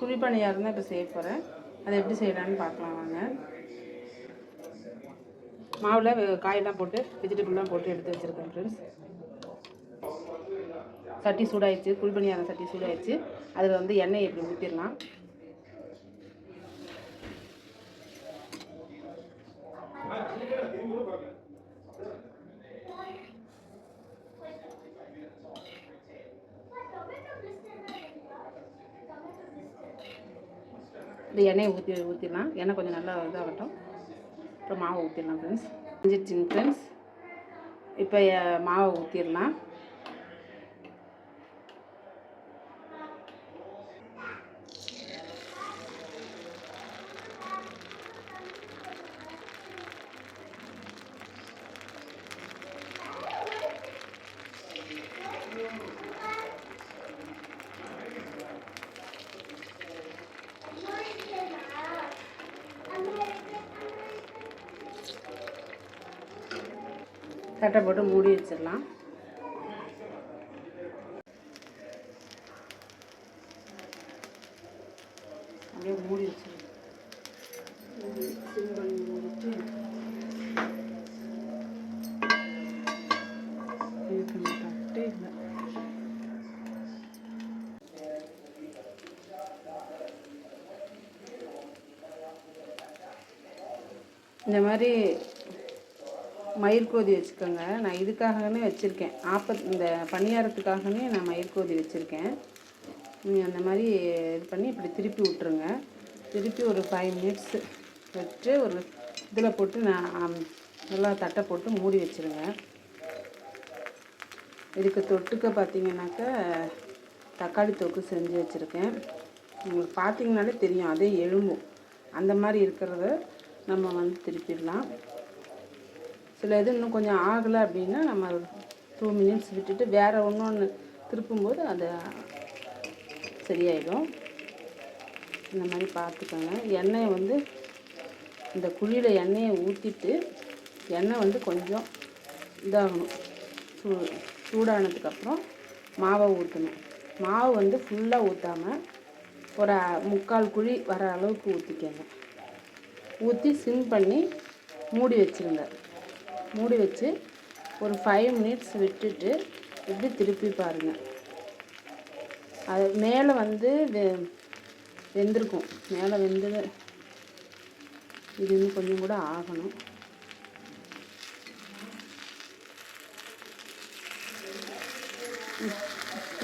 குழி பணியாரம் தான் இப்போ செய்ய போகிறேன். அதை எப்படி செய்யலான்னு பார்க்கலாம் வாங்க. மாவில் காயெல்லாம் போட்டு வெஜிடபிள்லாம் போட்டு எடுத்து வச்சுருக்கேன் ஃப்ரெண்ட்ஸ். சட்டி சூடாயிடுச்சு, குழி பணியாரம் சட்டி சூடாயிடுச்சு. அதில் வந்து எண்ணெய் எப்படி ஊற்றிடலாம். இந்த எண்ணெயை ஊற்றிடலாம். எண்ணெய் கொஞ்சம் நல்லா இதாகட்டும். அப்புறம் மாவை ஊற்றிடலாம் ஃப்ரெண்ட்ஸ். செஞ்சிடுச்சிங்க ஃப்ரெண்ட்ஸ். இப்போ மாவை ஊற்றிடலாம். தட்டை போட்டு மூடி வச்சிடலாம். அப்படியே மூடி வச்சிடலாம். தட்டே இல்லை. இந்த மாதிரி மயிர்கோதி வச்சுக்கோங்க. நான் இதுக்காகவே வச்சுருக்கேன். இந்த பணியாரத்துக்காகவே நான் மயிர்கோதி வச்சுருக்கேன். நீங்கள் அந்த மாதிரி இது பண்ணி இப்படி திருப்பி விட்ருங்க. திருப்பி ஒரு 5 மினிட்ஸ் வச்சு ஒரு இதில் போட்டு நான் நல்லா தட்டை போட்டு மூடி வச்சுருங்க. இதுக்கு தொட்டுக்க பார்த்தீங்கன்னாக்கா தக்காளி தொக்கு செஞ்சு வச்சுருக்கேன். உங்களுக்கு பார்த்தீங்கன்னாலே தெரியும், அதே எலும்பும். அந்த மாதிரி இருக்கிறத நம்ம வந்து திருப்பிடலாம். சில இது இன்னும் கொஞ்சம் ஆகலை அப்படின்னா நம்ம 2 மினிட்ஸ் விட்டுட்டு வேறு ஒன்று திருப்பும்போது அது சரியாயிடும். இந்த மாதிரி பார்த்துக்கோங்க. எண்ணெயை வந்து இந்த குழியில் எண்ணெயை ஊற்றிட்டு எண்ணெய் வந்து கொஞ்சம் இதாகணும். சூடானதுக்கப்புறம் மாவை ஊற்றணும். மாவு வந்து ஃபுல்லாக ஊற்றாமல் ஒரு 3/4 குழி வர அளவுக்கு ஊற்றிக்கங்க. ஊற்றி சிம் பண்ணி மூடி வச்சுருங்க. மூடி வச்சு ஒரு 5 மினிட்ஸ் விட்டுட்டு இப்படி திருப்பி பாருங்கள். அது மேலே வந்து வெந்திருக்கும். மேலே வெந்து இது இன்னும் கொஞ்சம் கூட ஆகணும்.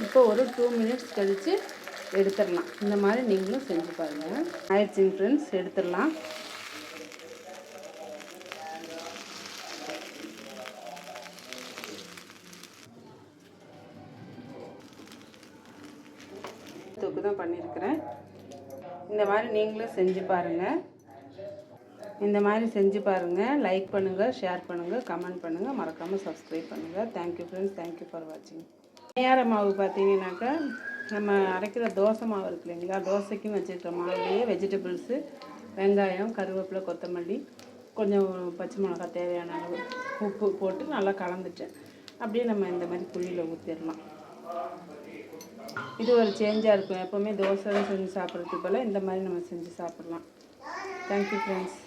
இப்போ ஒரு 2 மினிட்ஸ் கழித்து எடுத்துடலாம். இந்த மாதிரி நீங்களும் செஞ்சு பாருங்கள். ஆயிடுச்சுங்க ஃப்ரெண்ட்ஸ், எடுத்துடலாம். தொக்கு தான் பண்ணியிருக்கிறேன். இந்த மாதிரி நீங்களும் செஞ்சு பாருங்கள். இந்த மாதிரி செஞ்சு பாருங்கள். லைக் பண்ணுங்கள், ஷேர் பண்ணுங்கள், கமெண்ட் பண்ணுங்கள், மறக்காமல் சப்ஸ்கிரைப் பண்ணுங்கள். Thank you friends. தேங்க்யூ ஃபார் வாட்சிங். பணியார மாவு பார்த்தீங்கன்னாக்கா நம்ம அரைக்கிற தோசை மாவு இருக்கு இல்லைங்களா, தோசைக்குன்னு வச்சுருக்கிற மாவுலேயே வெஜிடபிள்ஸு, வெங்காயம், கருவேப்பிலை, கொத்தமல்லி, கொஞ்சம் பச்சை மிளகாய், தேவையான அளவு உப்பு போட்டு நல்லா கலந்துட்டு அப்படியே நம்ம இந்த மாதிரி குழியில் ஊற்றிடலாம். இது ஒரு சேஞ்சாக இருக்கும். எப்போவுமே தோசை செஞ்சு சாப்பிட்றதுக்கு போல் இந்த மாதிரி நம்ம செஞ்சு சாப்பிட்லாம். Thank you friends.